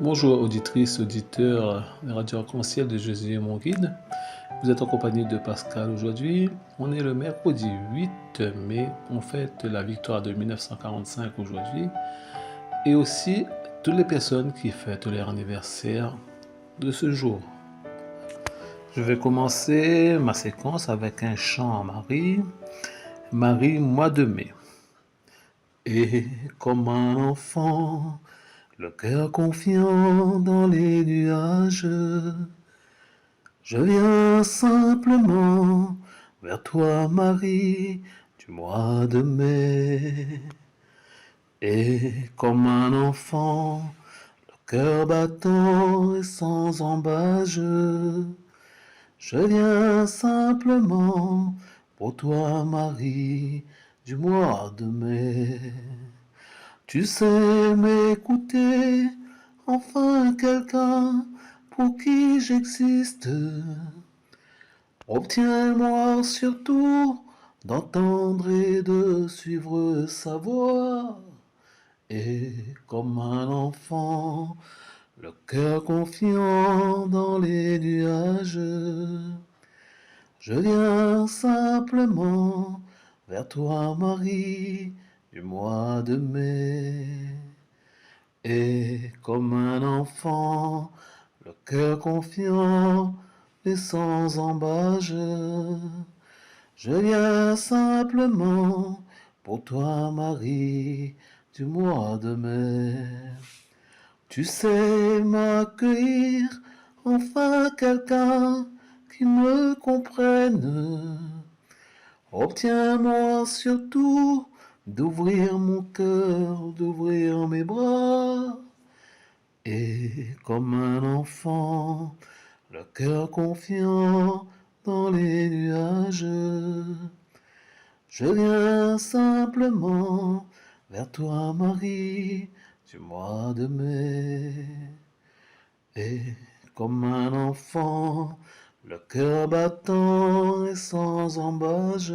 Bonjour auditrices, auditeurs de Radio Arc-en-Ciel de Jésus est mon guide. Vous êtes en compagnie de Pascal aujourd'hui. On est le mercredi 8 mai. On fête la victoire de 1945 aujourd'hui. Et aussi toutes les personnes qui fêtent leur anniversaire de ce jour. Je vais commencer ma séquence avec un chant à Marie. Marie, mois de mai. Et comme un enfant, le cœur confiant dans les nuages, je viens simplement vers toi, Marie, du mois de mai. Et comme un enfant, le cœur battant et sans embâge, je viens simplement pour toi, Marie, du mois de mai. Tu sais m'écouter, enfin quelqu'un pour qui j'existe. Obtiens-moi surtout d'entendre et de suivre sa voix. Et comme un enfant, le cœur confiant dans les nuages, je viens simplement vers toi, Marie, du mois de mai. Et comme un enfant, le cœur confiant et sans embâge, je viens simplement pour toi, Marie, du mois de mai. Tu sais m'accueillir, enfin quelqu'un qui me comprenne. Obtiens-moi surtout d'ouvrir mon cœur, d'ouvrir mes bras. Et comme un enfant, le cœur confiant dans les nuages, je viens simplement vers toi, Marie, du mois de mai. Et comme un enfant, le cœur battant et sans embâge,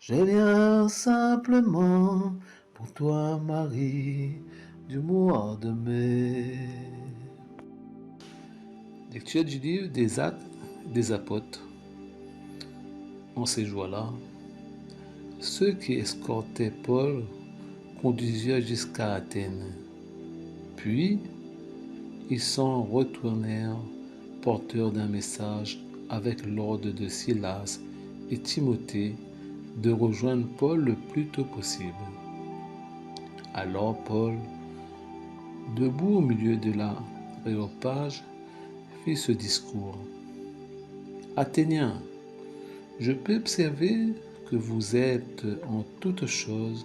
je viens simplement pour toi, Marie, du mois de mai. Lecture du livre des Actes des Apôtres. En ces jours-là, ceux qui escortaient Paul conduisirent jusqu'à Athènes. Puis, ils s'en retournèrent porteurs d'un message avec l'ordre de Silas et Timothée de rejoindre Paul le plus tôt possible. Alors Paul, debout au milieu de l'aréopage, fit ce discours. Athéniens, je peux observer que vous êtes en toutes choses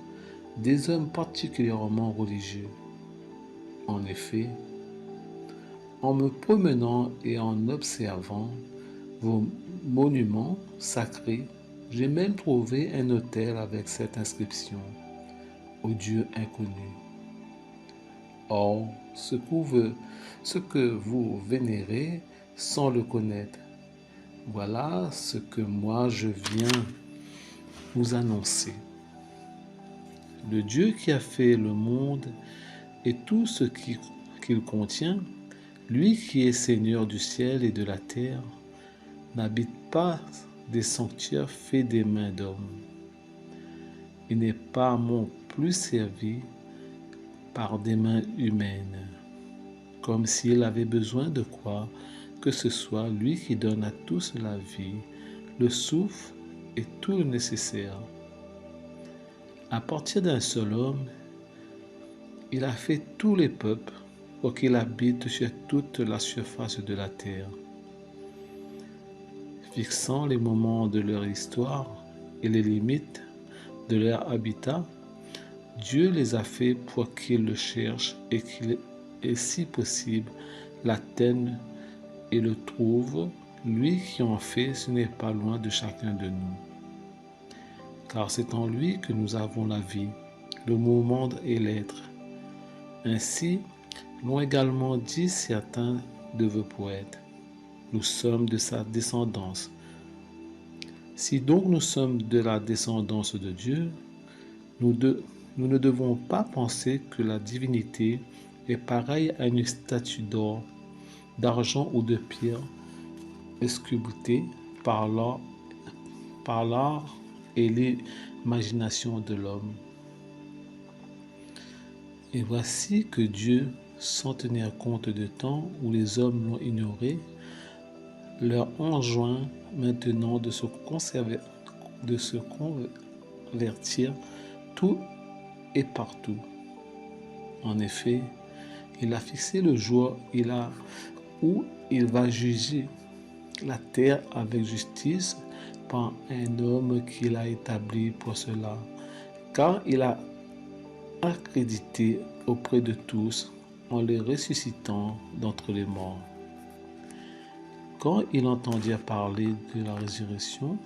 des hommes particulièrement religieux. En effet, en me promenant et en observant vos monuments sacrés, j'ai même trouvé un autel avec cette inscription, au Dieu inconnu. Or, ce que vous vénérez sans le connaître, voilà ce que moi je viens vous annoncer. Le Dieu qui a fait le monde et tout ce qu'il contient, lui qui est Seigneur du ciel et de la terre, n'habite pas des sanctuaires faits des mains d'hommes. Il n'est pas non plus servi par des mains humaines, comme s'il avait besoin de quoi que ce soit, lui qui donne à tous la vie, le souffle et tout le nécessaire. À partir d'un seul homme, il a fait tous les peuples pour qu'ils habitent sur toute la surface de la terre. Fixant les moments de leur histoire et les limites de leur habitat, Dieu les a fait pour qu'ils le cherchent et qu'ils, et si possible, l'atteignent et le trouvent. Lui qui en fait, ce n'est pas loin de chacun de nous. Car c'est en lui que nous avons la vie, le mouvement et l'être. Ainsi l'ont également dit certains de vos poètes. Nous sommes de sa descendance. Si donc nous sommes de la descendance de Dieu, nous ne devons pas penser que la divinité est pareille à une statue d'or, d'argent ou de pierre, sculptée par l'art et l'imagination de l'homme. Et voici que Dieu, sans tenir compte du temps où les hommes l'ont ignoré, leur enjoint maintenant de se convertir tout et partout. En effet, il a fixé le jour où il va juger la terre avec justice par un homme qu'il a établi pour cela, car il a accrédité auprès de tous en les ressuscitant d'entre les morts. Quand ils entendirent parler de la résurrection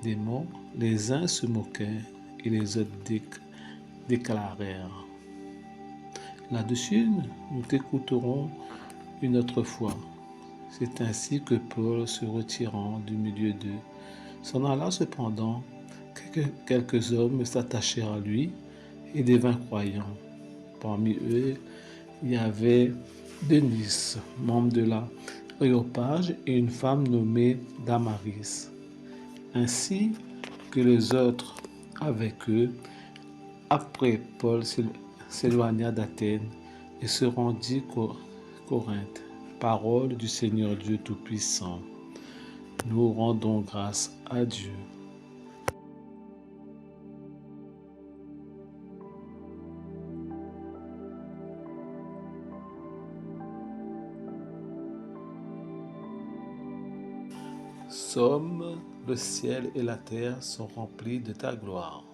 des morts, les uns se moquaient et les autres déclarèrent. Là-dessus, nous t'écouterons une autre fois. C'est ainsi que Paul, se retirant du milieu d'eux, s'en alla cependant. Quelques hommes s'attachèrent à lui et devinrent croyants. Parmi eux, il y avait Denis, membre de l'Aréopage, et une femme nommée Damaris, ainsi que les autres avec eux. Après, Paul s'éloigna d'Athènes et se rendit Corinthe. Parole du Seigneur Dieu Tout-Puissant. Nous rendons grâce à Dieu. Somme, le ciel et la terre sont remplis de ta gloire.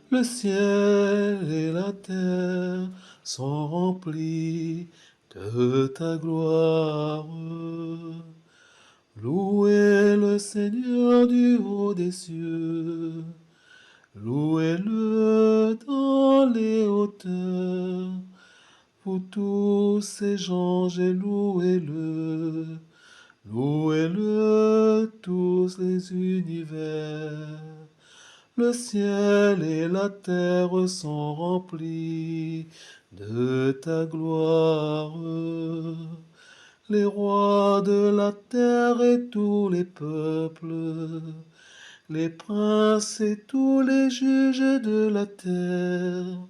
Le ciel et la terre sont remplis de ta gloire. Louez le Seigneur du haut des cieux. Louez-le dans les hauteurs. Vous tous ces anges, et louez-le. Louez-le tous les univers. Le ciel et la terre sont remplis de ta gloire. Les rois de la terre et tous les peuples, les princes et tous les juges de la terre,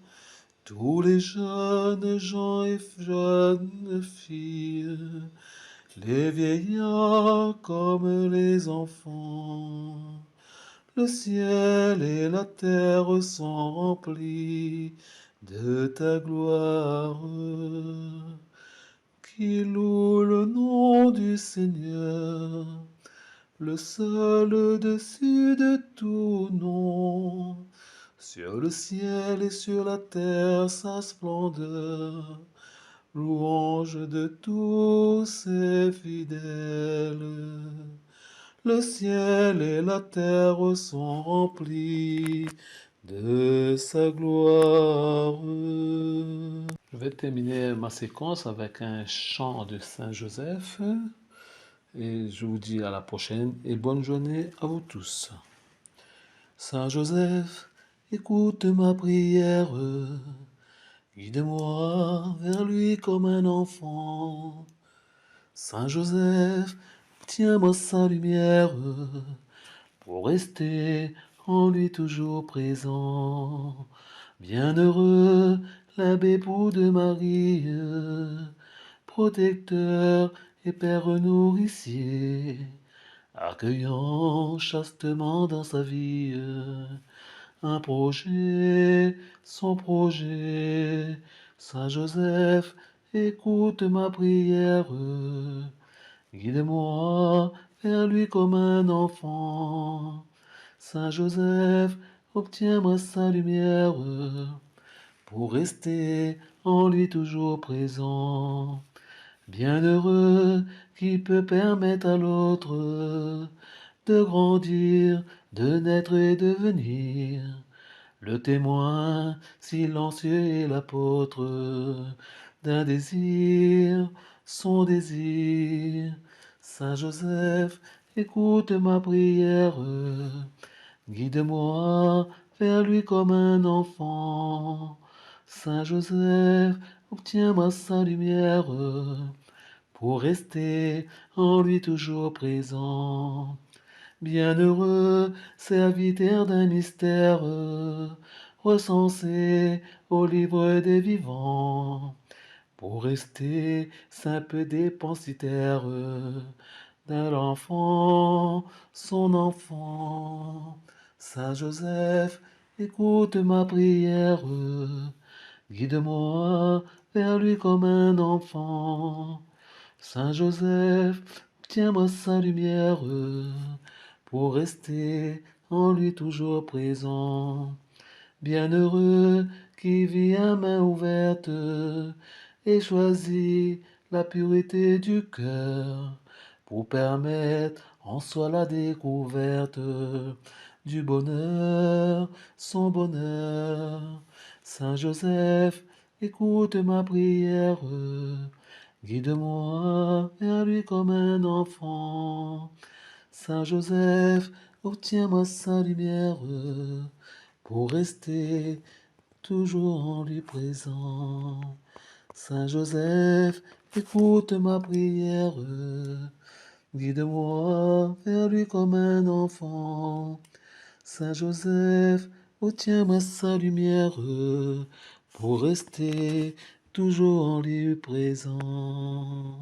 tous les jeunes gens et jeunes filles, les vieillards comme les enfants. Le ciel et la terre sont remplis de ta gloire. Qui loue le nom du Seigneur, le seul au-dessus de tout nom. Sur le ciel et sur la terre sa splendeur, louange de tous ses fidèles. Le ciel et la terre sont remplis de sa gloire. Je vais terminer ma séquence avec un chant de Saint Joseph et je vous dis à la prochaine et bonne journée à vous tous. Saint Joseph, écoute ma prière, guide-moi vers lui comme un enfant. Saint Joseph, tiens-moi sa lumière pour rester en lui toujours présent. Bienheureux l'abbé Pou de Marie, protecteur et père nourricier, accueillant chastement dans sa vie un projet, son projet. Saint Joseph, écoute ma prière, guide-moi vers lui comme un enfant. Saint Joseph, obtiens-moi sa lumière pour rester en lui toujours présent. Bienheureux qui peut permettre à l'autre de grandir, de naître et de devenir le témoin silencieux et l'apôtre d'un désir, son désir. Saint Joseph, écoute ma prière, guide-moi vers lui comme un enfant. Saint Joseph, obtiens-moi sa lumière pour rester en lui toujours présent. Bienheureux serviteur d'un mystère recensé au livre des vivants, pour rester simple dépensitaire de l'enfant, son enfant. Saint Joseph, écoute ma prière, guide-moi vers lui comme un enfant. Saint Joseph, tiens-moi sa lumière pour rester en lui toujours présent. Bienheureux qui vit à main ouverte et choisit la pureté du cœur pour permettre en soi la découverte du bonheur, son bonheur. Saint Joseph, écoute ma prière, guide-moi vers lui comme un enfant. Saint Joseph, obtiens-moi sa lumière pour rester toujours en lui présent. Saint Joseph, écoute ma prière, guide-moi vers lui comme un enfant. Saint Joseph, obtiens-moi sa lumière pour rester toujours en lui présent.